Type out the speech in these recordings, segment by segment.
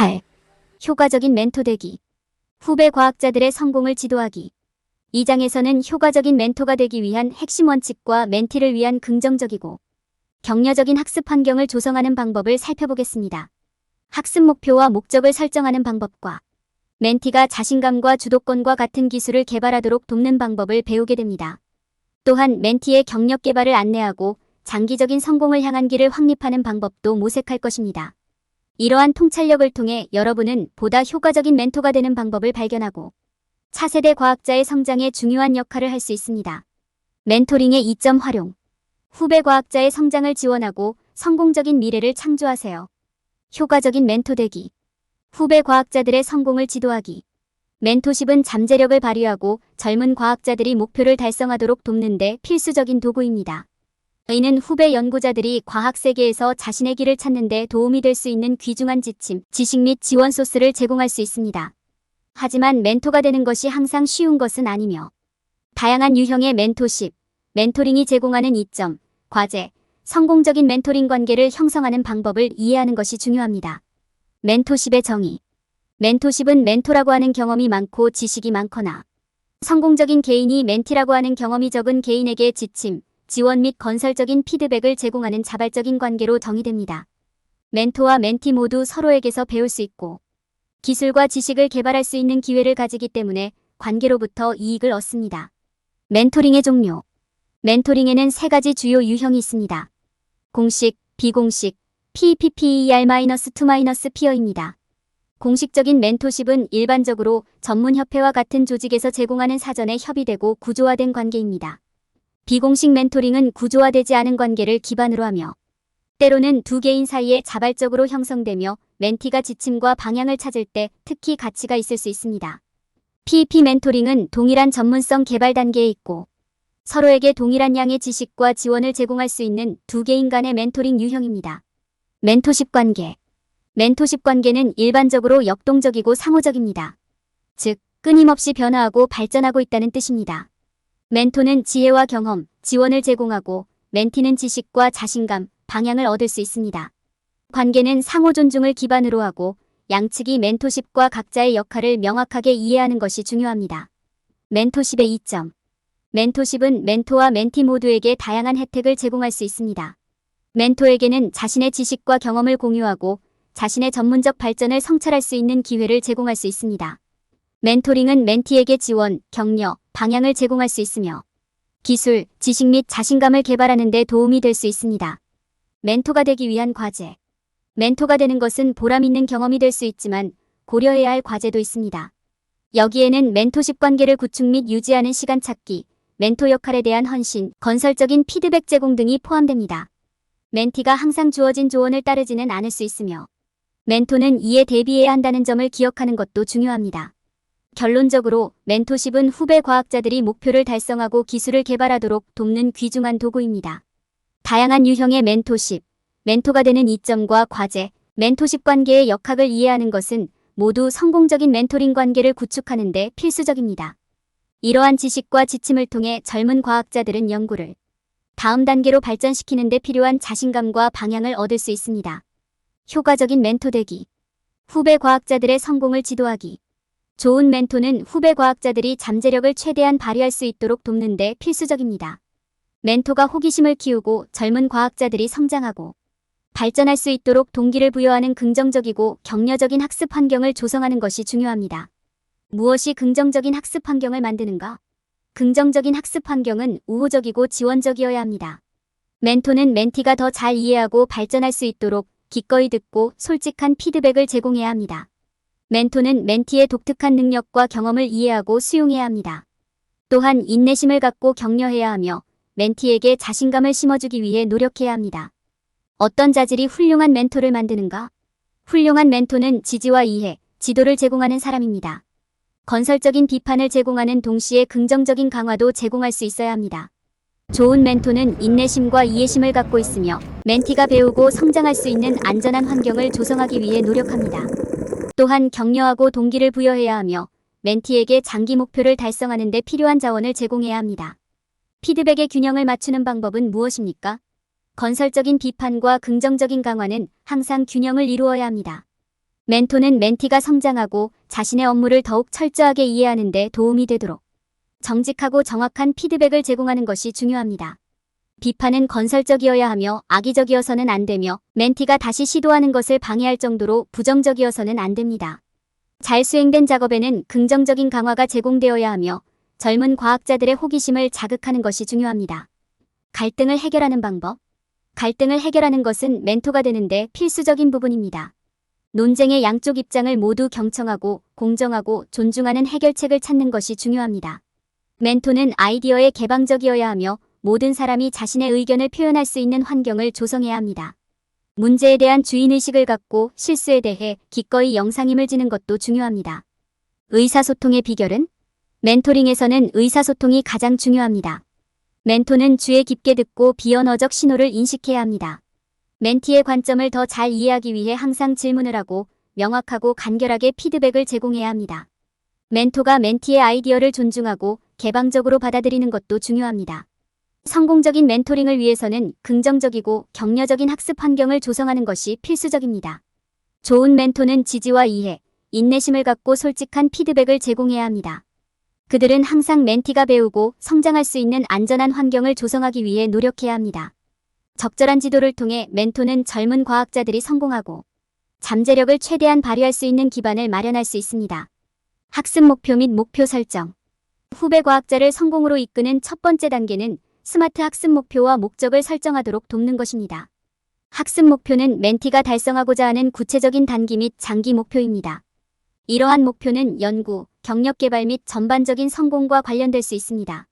8. 효과적인 멘토 되기. 후배 과학자들의 성공을 지도하기. 이 장에서는 효과적인 멘토가 되기 위한 핵심 원칙과 멘티를 위한 긍정적이고 격려적인 학습 환경을 조성하는 방법을 살펴보겠습니다. 학습 목표와 목적을 설정하는 방법과 멘티가 자신감과 주도권과 같은 기술을 개발하도록 돕는 방법을 배우게 됩니다. 또한 멘티의 경력 개발을 안내하고 장기적인 성공을 향한 길을 확립하는 방법도 모색할 것입니다. 이러한 통찰력을 통해 여러분은 보다 효과적인 멘토가 되는 방법을 발견하고 차세대 과학자의 성장에 중요한 역할을 할 수 있습니다. 멘토링의 이점 활용. 후배 과학자의 성장을 지원하고 성공적인 미래를 창조하세요. 효과적인 멘토 되기. 후배 과학자들의 성공을 지도하기. 멘토십은 잠재력을 발휘하고 젊은 과학자들이 목표를 달성하도록 돕는 데 필수적인 도구입니다. 이는 후배 연구자들이 과학 세계에서 자신의 길을 찾는 데 도움이 될 수 있는 귀중한 지침, 지식 및 지원 소스를 제공할 수 있습니다. 하지만 멘토가 되는 것이 항상 쉬운 것은 아니며 다양한 유형의 멘토십, 멘토링이 제공하는 이점, 과제, 성공적인 멘토링 관계를 형성하는 방법을 이해하는 것이 중요합니다. 멘토십의 정의. 멘토십은 멘토라고 하는 경험이 많고 지식이 많거나 성공적인 개인이 멘티라고 하는 경험이 적은 개인에게 지침, 지원 및 건설적인 피드백을 제공하는 자발적인 관계로 정의됩니다. 멘토와 멘티 모두 서로에게서 배울 수 있고 기술과 지식을 개발할 수 있는 기회를 가지기 때문에 관계로부터 이익을 얻습니다. 멘토링의 종류. 멘토링에는 세 가지 주요 유형이 있습니다. 공식, 비공식, PPPER-2-peer입니다. 공식적인 멘토십은 일반적으로 전문협회와 같은 조직에서 제공하는 사전에 협의되고 구조화된 관계입니다. 비공식 멘토링은 구조화되지 않은 관계를 기반으로 하며 때로는 두 개인 사이에 자발적으로 형성되며 멘티가 지침과 방향을 찾을 때 특히 가치가 있을 수 있습니다. PEP 멘토링은 동일한 전문성 개발 단계에 있고 서로에게 동일한 양의 지식과 지원을 제공할 수 있는 두 개인 간의 멘토링 유형입니다. 멘토십 관계. 멘토십 관계는 일반적으로 역동적이고 상호적입니다. 즉, 끊임없이 변화하고 발전하고 있다는 뜻입니다. 멘토는 지혜와 경험, 지원을 제공하고 멘티는 지식과 자신감, 방향을 얻을 수 있습니다. 관계는 상호 존중을 기반으로 하고 양측이 멘토십과 각자의 역할을 명확하게 이해하는 것이 중요합니다. 멘토십의 이점. 멘토십은 멘토와 멘티 모두에게 다양한 혜택을 제공할 수 있습니다. 멘토에게는 자신의 지식과 경험을 공유하고 자신의 전문적 발전을 성찰할 수 있는 기회를 제공할 수 있습니다. 멘토링은 멘티에게 지원, 격려, 방향을 제공할 수 있으며 기술, 지식 및 자신감을 개발하는 데 도움이 될 수 있습니다. 멘토가 되기 위한 과제. 멘토가 되는 것은 보람 있는 경험이 될 수 있지만 고려해야 할 과제도 있습니다. 여기에는 멘토십 관계를 구축 및 유지하는 시간 찾기, 멘토 역할에 대한 헌신, 건설적인 피드백 제공 등이 포함됩니다. 멘티가 항상 주어진 조언을 따르지는 않을 수 있으며 멘토는 이에 대비해야 한다는 점을 기억하는 것도 중요합니다. 결론적으로 멘토십은 후배 과학자들이 목표를 달성하고 기술을 개발하도록 돕는 귀중한 도구입니다. 다양한 유형의 멘토십, 멘토가 되는 이점과 과제, 멘토십 관계의 역학을 이해하는 것은 모두 성공적인 멘토링 관계를 구축하는 데 필수적입니다. 이러한 지식과 지침을 통해 젊은 과학자들은 연구를 다음 단계로 발전시키는 데 필요한 자신감과 방향을 얻을 수 있습니다. 효과적인 멘토 되기. 후배 과학자들의 성공을 지도하기. 좋은 멘토는 후배 과학자들이 잠재력을 최대한 발휘할 수 있도록 돕는 데 필수적입니다. 멘토가 호기심을 키우고 젊은 과학자들이 성장하고 발전할 수 있도록 동기를 부여하는 긍정적이고 격려적인 학습 환경을 조성하는 것이 중요합니다. 무엇이 긍정적인 학습 환경을 만드는가? 긍정적인 학습 환경은 우호적이고 지원적이어야 합니다. 멘토는 멘티가 더 잘 이해하고 발전할 수 있도록 기꺼이 듣고 솔직한 피드백을 제공해야 합니다. 멘토는 멘티의 독특한 능력과 경험을 이해하고 수용해야 합니다. 또한 인내심을 갖고 격려해야 하며 멘티에게 자신감을 심어주기 위해 노력해야 합니다. 어떤 자질이 훌륭한 멘토를 만드는가? 훌륭한 멘토는 지지와 이해, 지도를 제공하는 사람입니다. 건설적인 비판을 제공하는 동시에 긍정적인 강화도 제공할 수 있어야 합니다. 좋은 멘토는 인내심과 이해심을 갖고 있으며 멘티가 배우고 성장할 수 있는 안전한 환경을 조성하기 위해 노력합니다. 또한 격려하고 동기를 부여해야 하며 멘티에게 장기 목표를 달성하는 데 필요한 자원을 제공해야 합니다. 피드백의 균형을 맞추는 방법은 무엇입니까? 건설적인 비판과 긍정적인 강화는 항상 균형을 이루어야 합니다. 멘토는 멘티가 성장하고 자신의 업무를 더욱 철저하게 이해하는 데 도움이 되도록 정직하고 정확한 피드백을 제공하는 것이 중요합니다. 비판은 건설적이어야 하며 악의적이어서는 안 되며 멘티가 다시 시도하는 것을 방해할 정도로 부정적이어서는 안 됩니다. 잘 수행된 작업에는 긍정적인 강화가 제공되어야 하며 젊은 과학자들의 호기심을 자극하는 것이 중요합니다. 갈등을 해결하는 방법. 갈등을 해결하는 것은 멘토가 되는데 필수적인 부분입니다. 논쟁의 양쪽 입장을 모두 경청하고 공정하고 존중하는 해결책을 찾는 것이 중요합니다. 멘토는 아이디어에 개방적이어야 하며 모든 사람이 자신의 의견을 표현할 수 있는 환경을 조성해야 합니다. 문제에 대한 주인의식을 갖고 실수에 대해 기꺼이 영상임을 지는 것도 중요합니다. 의사소통의 비결은? 멘토링에서는 의사소통이 가장 중요합니다. 멘토는 주의 깊게 듣고 비언어적 신호를 인식해야 합니다. 멘티의 관점을 더 잘 이해하기 위해 항상 질문을 하고 명확하고 간결하게 피드백을 제공해야 합니다. 멘토가 멘티의 아이디어를 존중하고 개방적으로 받아들이는 것도 중요합니다. 성공적인 멘토링을 위해서는 긍정적이고 격려적인 학습 환경을 조성하는 것이 필수적입니다. 좋은 멘토는 지지와 이해, 인내심을 갖고 솔직한 피드백을 제공해야 합니다. 그들은 항상 멘티가 배우고 성장할 수 있는 안전한 환경을 조성하기 위해 노력해야 합니다. 적절한 지도를 통해 멘토는 젊은 과학자들이 성공하고 잠재력을 최대한 발휘할 수 있는 기반을 마련할 수 있습니다. 학습 목표 및 목표 설정. 후배 과학자를 성공으로 이끄는 첫 번째 단계는 스마트 학습 목표와 목적을 설정하도록 돕는 것입니다. 학습 목표는 멘티가 달성하고자 하는 구체적인 단기 및 장기 목표입니다. 이러한 목표는 연구, 경력 개발 및 전반적인 성공과 관련될 수 있습니다.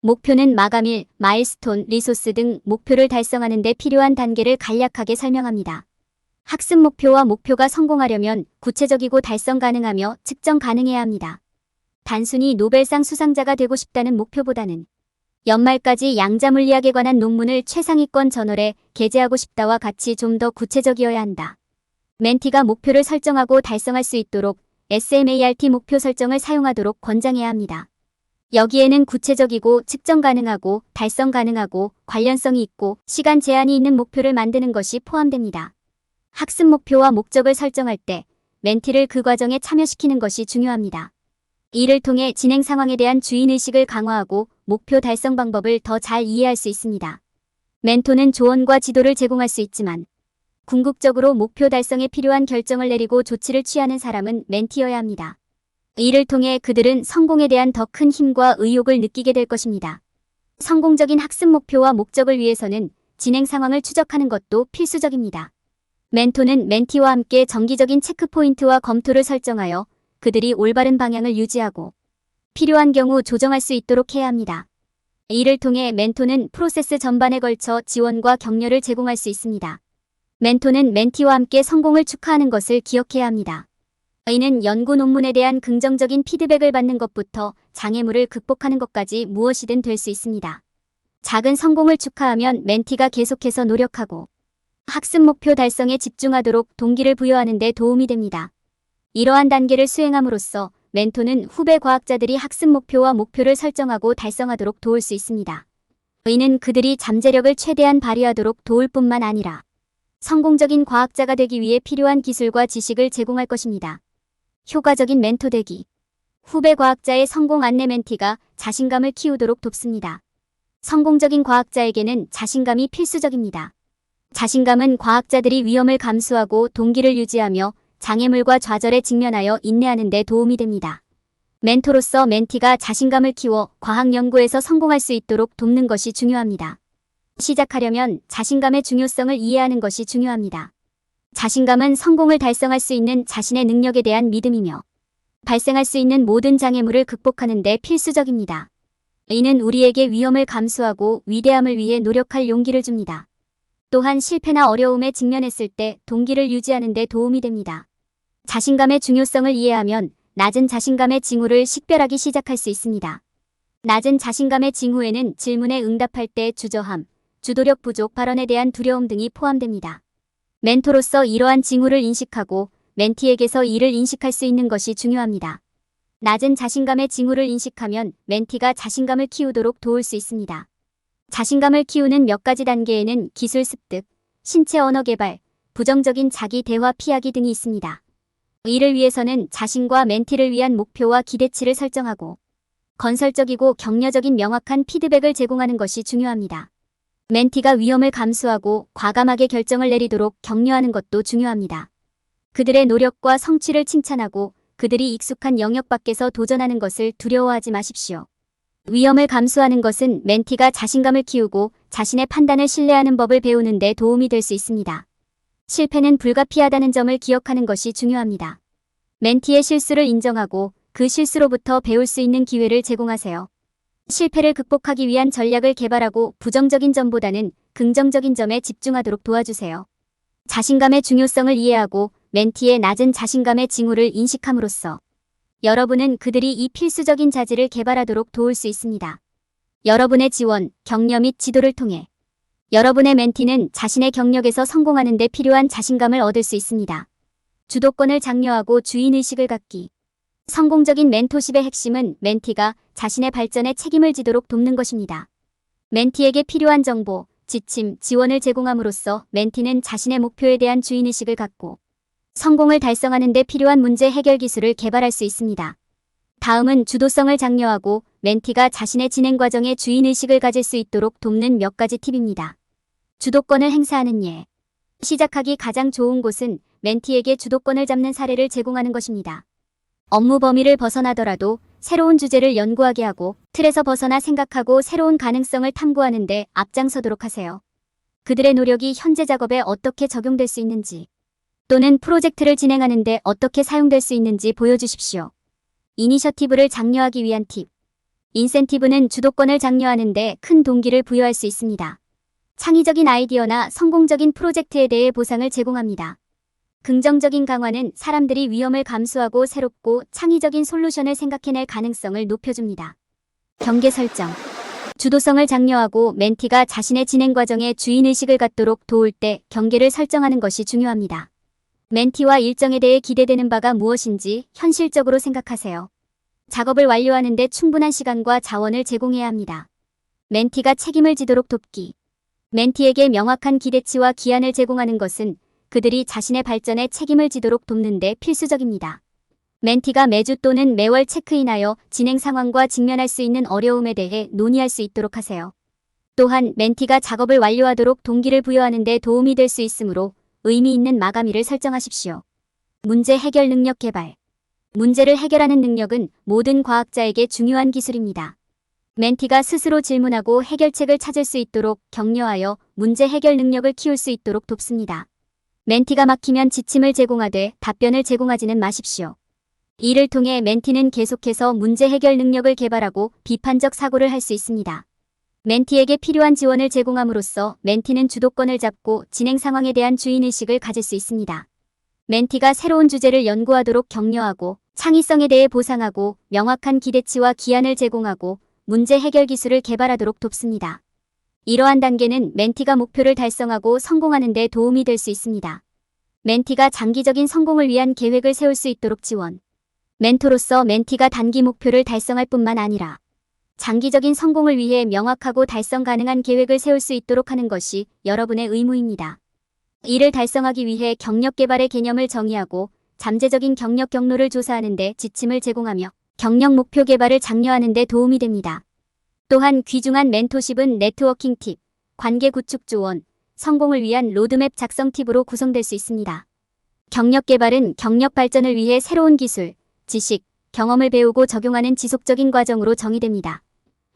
목표는 마감일, 마일스톤, 리소스 등 목표를 달성하는 데 필요한 단계를 간략하게 설명합니다. 학습 목표와 목표가 성공하려면 구체적이고 달성 가능하며 측정 가능해야 합니다. 단순히 노벨상 수상자가 되고 싶다는 목표보다는 연말까지 양자물리학에 관한 논문을 최상위권 저널에 게재하고 싶다와 같이 좀 더 구체적이어야 한다. 멘티가 목표를 설정하고 달성할 수 있도록 SMART 목표 설정을 사용하도록 권장해야 합니다. 여기에는 구체적이고 측정 가능하고 달성 가능하고 관련성이 있고 시간 제한이 있는 목표를 만드는 것이 포함됩니다. 학습 목표와 목적을 설정할 때 멘티를 그 과정에 참여시키는 것이 중요합니다. 이를 통해 진행 상황에 대한 주인의식을 강화하고 목표 달성 방법을 더 잘 이해할 수 있습니다. 멘토는 조언과 지도를 제공할 수 있지만 궁극적으로 목표 달성에 필요한 결정을 내리고 조치를 취하는 사람은 멘티여야 합니다. 이를 통해 그들은 성공에 대한 더 큰 힘과 의욕을 느끼게 될 것입니다. 성공적인 학습 목표와 목적을 위해서는 진행 상황을 추적하는 것도 필수적입니다. 멘토는 멘티와 함께 정기적인 체크포인트와 검토를 설정하여 그들이 올바른 방향을 유지하고 필요한 경우 조정할 수 있도록 해야 합니다. 이를 통해 멘토는 프로세스 전반에 걸쳐 지원과 격려를 제공할 수 있습니다. 멘토는 멘티와 함께 성공을 축하하는 것을 기억해야 합니다. 이는 연구 논문에 대한 긍정적인 피드백을 받는 것부터 장애물을 극복하는 것까지 무엇이든 될 수 있습니다. 작은 성공을 축하하면 멘티가 계속해서 노력하고 학습 목표 달성에 집중하도록 동기를 부여하는 데 도움이 됩니다. 이러한 단계를 수행함으로써 멘토는 후배 과학자들이 학습 목표와 목표를 설정하고 달성하도록 도울 수 있습니다. 이는 그들이 잠재력을 최대한 발휘하도록 도울 뿐만 아니라 성공적인 과학자가 되기 위해 필요한 기술과 지식을 제공할 것입니다. 효과적인 멘토 되기. 후배 과학자의 성공 안내 멘티가 자신감을 키우도록 돕습니다. 성공적인 과학자에게는 자신감이 필수적입니다. 자신감은 과학자들이 위험을 감수하고 동기를 유지하며 장애물과 좌절에 직면하여 인내하는 데 도움이 됩니다. 멘토로서 멘티가 자신감을 키워 과학 연구에서 성공할 수 있도록 돕는 것이 중요합니다. 시작하려면 자신감의 중요성을 이해하는 것이 중요합니다. 자신감은 성공을 달성할 수 있는 자신의 능력에 대한 믿음이며 발생할 수 있는 모든 장애물을 극복하는 데 필수적입니다. 이는 우리에게 위험을 감수하고 위대함을 위해 노력할 용기를 줍니다. 또한 실패나 어려움에 직면했을 때 동기를 유지하는 데 도움이 됩니다. 자신감의 중요성을 이해하면 낮은 자신감의 징후를 식별하기 시작할 수 있습니다. 낮은 자신감의 징후에는 질문에 응답할 때 주저함, 주도력 부족 발언에 대한 두려움 등이 포함됩니다. 멘토로서 이러한 징후를 인식하고 멘티에게서 이를 인식할 수 있는 것이 중요합니다. 낮은 자신감의 징후를 인식하면 멘티가 자신감을 키우도록 도울 수 있습니다. 자신감을 키우는 몇 가지 단계에는 기술 습득, 신체 언어 개발, 부정적인 자기 대화 피하기 등이 있습니다. 이를 위해서는 자신과 멘티를 위한 목표와 기대치를 설정하고 건설적이고 격려적인 명확한 피드백을 제공하는 것이 중요합니다. 멘티가 위험을 감수하고 과감하게 결정을 내리도록 격려하는 것도 중요합니다. 그들의 노력과 성취를 칭찬하고 그들이 익숙한 영역 밖에서 도전하는 것을 두려워하지 마십시오. 위험을 감수하는 것은 멘티가 자신감을 키우고 자신의 판단을 신뢰하는 법을 배우는 데 도움이 될 수 있습니다. 실패는 불가피하다는 점을 기억하는 것이 중요합니다. 멘티의 실수를 인정하고 그 실수로부터 배울 수 있는 기회를 제공하세요. 실패를 극복하기 위한 전략을 개발하고 부정적인 점보다는 긍정적인 점에 집중하도록 도와주세요. 자신감의 중요성을 이해하고 멘티의 낮은 자신감의 징후를 인식함으로써 여러분은 그들이 이 필수적인 자질을 개발하도록 도울 수 있습니다. 여러분의 지원, 격려 및 지도를 통해 여러분의 멘티는 자신의 경력에서 성공하는 데 필요한 자신감을 얻을 수 있습니다. 주도권을 장려하고 주인의식을 갖기. 성공적인 멘토십의 핵심은 멘티가 자신의 발전에 책임을 지도록 돕는 것입니다. 멘티에게 필요한 정보, 지침, 지원을 제공함으로써 멘티는 자신의 목표에 대한 주인의식을 갖고 성공을 달성하는 데 필요한 문제 해결 기술을 개발할 수 있습니다. 다음은 주도성을 장려하고 멘티가 자신의 진행 과정에 주인의식을 가질 수 있도록 돕는 몇 가지 팁입니다. 주도권을 행사하는 예. 시작하기 가장 좋은 곳은 멘티에게 주도권을 잡는 사례를 제공하는 것입니다. 업무 범위를 벗어나더라도 새로운 주제를 연구하게 하고 틀에서 벗어나 생각하고 새로운 가능성을 탐구하는 데 앞장서도록 하세요. 그들의 노력이 현재 작업에 어떻게 적용될 수 있는지 또는 프로젝트를 진행하는 데 어떻게 사용될 수 있는지 보여주십시오. 이니셔티브를 장려하기 위한 팁. 인센티브는 주도권을 장려하는 데 큰 동기를 부여할 수 있습니다. 창의적인 아이디어나 성공적인 프로젝트에 대해 보상을 제공합니다. 긍정적인 강화는 사람들이 위험을 감수하고 새롭고 창의적인 솔루션을 생각해낼 가능성을 높여줍니다. 경계 설정. 주도성을 장려하고 멘티가 자신의 진행 과정에 주인의식을 갖도록 도울 때 경계를 설정하는 것이 중요합니다. 멘티와 일정에 대해 기대되는 바가 무엇인지 현실적으로 생각하세요. 작업을 완료하는 데 충분한 시간과 자원을 제공해야 합니다. 멘티가 책임을 지도록 돕기. 멘티에게 명확한 기대치와 기한을 제공하는 것은 그들이 자신의 발전에 책임을 지도록 돕는 데 필수적입니다. 멘티가 매주 또는 매월 체크인하여 진행 상황과 직면할 수 있는 어려움에 대해 논의할 수 있도록 하세요. 또한 멘티가 작업을 완료하도록 동기를 부여하는 데 도움이 될 수 있으므로 의미 있는 마감일을 설정하십시오. 문제 해결 능력 개발. 문제를 해결하는 능력은 모든 과학자에게 중요한 기술입니다. 멘티가 스스로 질문하고 해결책을 찾을 수 있도록 격려하여 문제 해결 능력을 키울 수 있도록 돕습니다. 멘티가 막히면 지침을 제공하되 답변을 제공하지는 마십시오. 이를 통해 멘티는 계속해서 문제 해결 능력을 개발하고 비판적 사고를 할 수 있습니다. 멘티에게 필요한 지원을 제공함으로써 멘티는 주도권을 잡고 진행 상황에 대한 주인의식을 가질 수 있습니다. 멘티가 새로운 주제를 연구하도록 격려하고 창의성에 대해 보상하고 명확한 기대치와 기한을 제공하고 문제 해결 기술을 개발하도록 돕습니다. 이러한 단계는 멘티가 목표를 달성하고 성공하는 데 도움이 될 수 있습니다. 멘티가 장기적인 성공을 위한 계획을 세울 수 있도록 지원. 멘토로서 멘티가 단기 목표를 달성할 뿐만 아니라 장기적인 성공을 위해 명확하고 달성 가능한 계획을 세울 수 있도록 하는 것이 여러분의 의무입니다. 이를 달성하기 위해 경력 개발의 개념을 정의하고 잠재적인 경력 경로를 조사하는 데 지침을 제공하며 경력 목표 개발을 장려하는 데 도움이 됩니다. 또한 귀중한 멘토십은 네트워킹 팁, 관계 구축 조언, 성공을 위한 로드맵 작성 팁으로 구성될 수 있습니다. 경력 개발은 경력 발전을 위해 새로운 기술, 지식, 경험을 배우고 적용하는 지속적인 과정으로 정의됩니다.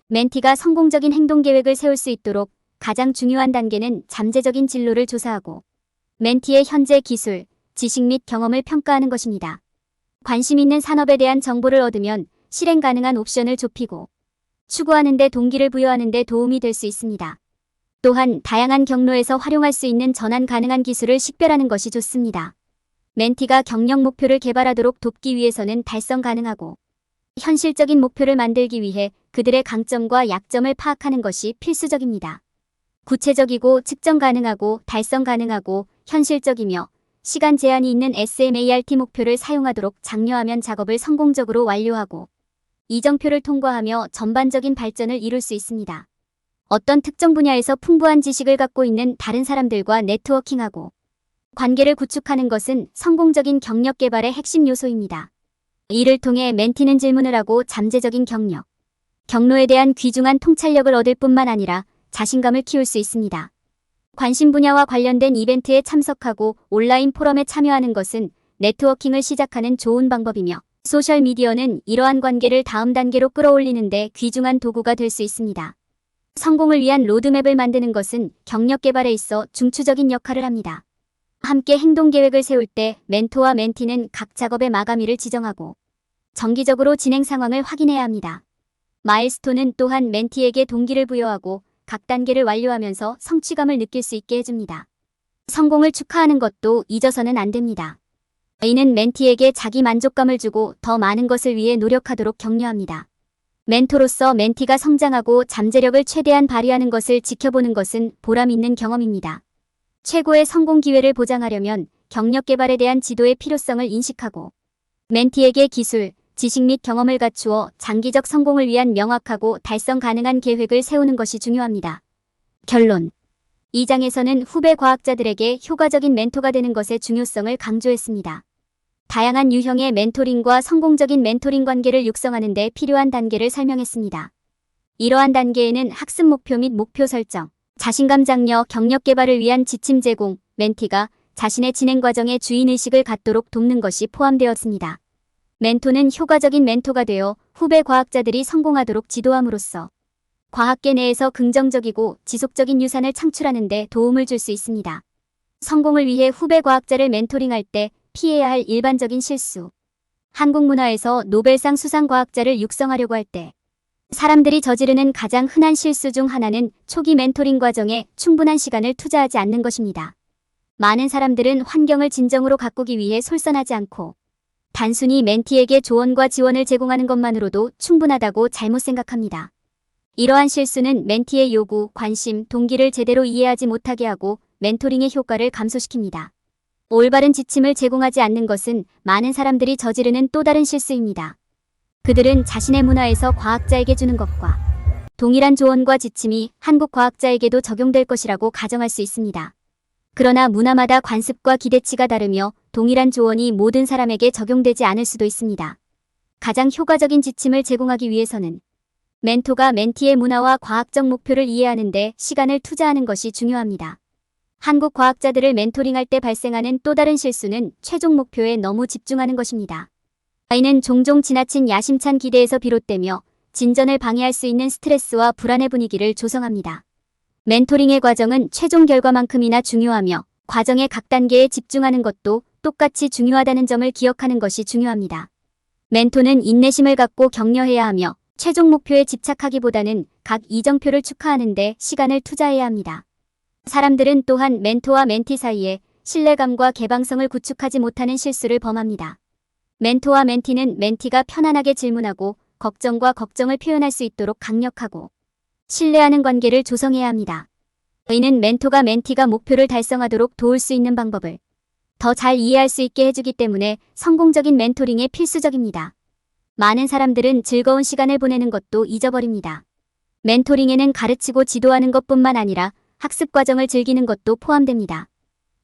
멘티가 성공적인 행동 계획을 세울 수 있도록 가장 중요한 단계는 잠재적인 진로를 조사하고 멘티의 현재 기술, 지식 및 경험을 평가하는 것입니다. 관심 있는 산업에 대한 정보를 얻으면 실행 가능한 옵션을 좁히고 추구하는 데 동기를 부여하는 데 도움이 될 수 있습니다. 또한 다양한 경로에서 활용할 수 있는 전환 가능한 기술을 식별하는 것이 좋습니다. 멘티가 경력 목표를 개발하도록 돕기 위해서는 달성 가능하고 현실적인 목표를 만들기 위해 그들의 강점과 약점을 파악하는 것이 필수적입니다. 구체적이고 측정 가능하고 달성 가능하고 현실적이며 시간 제한이 있는 SMART 목표를 사용하도록 장려하면 작업을 성공적으로 완료하고 이정표를 통과하며 전반적인 발전을 이룰 수 있습니다. 어떤 특정 분야에서 풍부한 지식을 갖고 있는 다른 사람들과 네트워킹하고 관계를 구축하는 것은 성공적인 경력 개발의 핵심 요소입니다. 이를 통해 멘티는 질문을 하고 잠재적인 경력, 경로에 대한 귀중한 통찰력을 얻을 뿐만 아니라 자신감을 키울 수 있습니다. 관심 분야와 관련된 이벤트에 참석하고 온라인 포럼에 참여하는 것은 네트워킹을 시작하는 좋은 방법이며, 소셜미디어는 이러한 관계를 다음 단계로 끌어올리는 데 귀중한 도구가 될 수 있습니다. 성공을 위한 로드맵을 만드는 것은 경력 개발에 있어 중추적인 역할을 합니다. 함께 행동 계획을 세울 때 멘토와 멘티는 각 작업의 마감일을 지정하고 정기적으로 진행 상황을 확인해야 합니다. 마일스톤은 또한 멘티에게 동기를 부여하고 각 단계를 완료하면서 성취감을 느낄 수 있게 해줍니다. 성공을 축하하는 것도 잊어서는 안 됩니다. 이는 멘티에게 자기 만족감을 주고 더 많은 것을 위해 노력하도록 격려합니다. 멘토로서 멘티가 성장하고 잠재력을 최대한 발휘하는 것을 지켜보는 것은 보람 있는 경험입니다. 최고의 성공 기회를 보장하려면 경력 개발에 대한 지도의 필요성을 인식하고 멘티에게 기술, 지식 및 경험을 갖추어 장기적 성공을 위한 명확하고 달성 가능한 계획을 세우는 것이 중요합니다. 결론. 이 장에서는 후배 과학자들에게 효과적인 멘토가 되는 것의 중요성을 강조했습니다. 다양한 유형의 멘토링과 성공적인 멘토링 관계를 육성하는 데 필요한 단계를 설명했습니다. 이러한 단계에는 학습 목표 및 목표 설정, 자신감 장려, 경력 개발을 위한 지침 제공, 멘티가 자신의 진행 과정에 주인의식을 갖도록 돕는 것이 포함되었습니다. 멘토는 효과적인 멘토가 되어 후배 과학자들이 성공하도록 지도함으로써 과학계 내에서 긍정적이고 지속적인 유산을 창출하는 데 도움을 줄 수 있습니다. 성공을 위해 후배 과학자를 멘토링할 때 피해야 할 일반적인 실수. 한국 문화에서 노벨상 수상 과학자를 육성하려고 할 때 사람들이 저지르는 가장 흔한 실수 중 하나는 초기 멘토링 과정에 충분한 시간을 투자하지 않는 것입니다. 많은 사람들은 환경을 진정으로 가꾸기 위해 솔선하지 않고 단순히 멘티에게 조언과 지원을 제공하는 것만으로도 충분하다고 잘못 생각합니다. 이러한 실수는 멘티의 요구, 관심, 동기를 제대로 이해하지 못하게 하고 멘토링의 효과를 감소시킵니다. 올바른 지침을 제공하지 않는 것은 많은 사람들이 저지르는 또 다른 실수입니다. 그들은 자신의 문화에서 과학자에게 주는 것과 동일한 조언과 지침이 한국 과학자에게도 적용될 것이라고 가정할 수 있습니다. 그러나 문화마다 관습과 기대치가 다르며 동일한 조언이 모든 사람에게 적용되지 않을 수도 있습니다. 가장 효과적인 지침을 제공하기 위해서는 멘토가 멘티의 문화와 과학적 목표를 이해하는 데 시간을 투자하는 것이 중요합니다. 한국 과학자들을 멘토링할 때 발생하는 또 다른 실수는 최종 목표에 너무 집중하는 것입니다. 이는 종종 지나친 야심찬 기대에서 비롯되며 진전을 방해할 수 있는 스트레스와 불안의 분위기를 조성합니다. 멘토링의 과정은 최종 결과만큼이나 중요하며 과정의 각 단계에 집중하는 것도 똑같이 중요하다는 점을 기억하는 것이 중요합니다. 멘토는 인내심을 갖고 격려해야 하며 최종 목표에 집착하기보다는 각 이정표를 축하하는 데 시간을 투자해야 합니다. 사람들은 또한 멘토와 멘티 사이에 신뢰감과 개방성을 구축하지 못하는 실수를 범합니다. 멘토와 멘티는 멘티가 편안하게 질문하고 걱정을 표현할 수 있도록 강력하고 신뢰하는 관계를 조성해야 합니다. 이는 멘토가 멘티가 목표를 달성하도록 도울 수 있는 방법을 더 잘 이해할 수 있게 해주기 때문에 성공적인 멘토링에 필수적입니다. 많은 사람들은 즐거운 시간을 보내는 것도 잊어버립니다. 멘토링에는 가르치고 지도하는 것뿐만 아니라 학습 과정을 즐기는 것도 포함됩니다.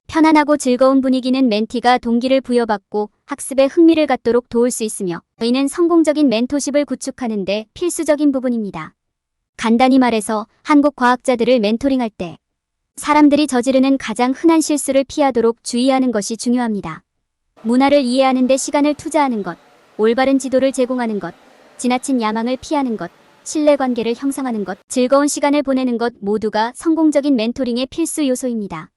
편안하고 즐거운 분위기는 멘티가 동기를 부여받고 학습에 흥미를 갖도록 도울 수 있으며 이는 성공적인 멘토십을 구축하는 데 필수적인 부분입니다. 간단히 말해서 한국 과학자들을 멘토링할 때 사람들이 저지르는 가장 흔한 실수를 피하도록 주의하는 것이 중요합니다. 문화를 이해하는 데 시간을 투자하는 것, 올바른 지도를 제공하는 것, 지나친 야망을 피하는 것, 신뢰관계를 형성하는 것, 즐거운 시간을 보내는 것 모두가 성공적인 멘토링의 필수 요소입니다.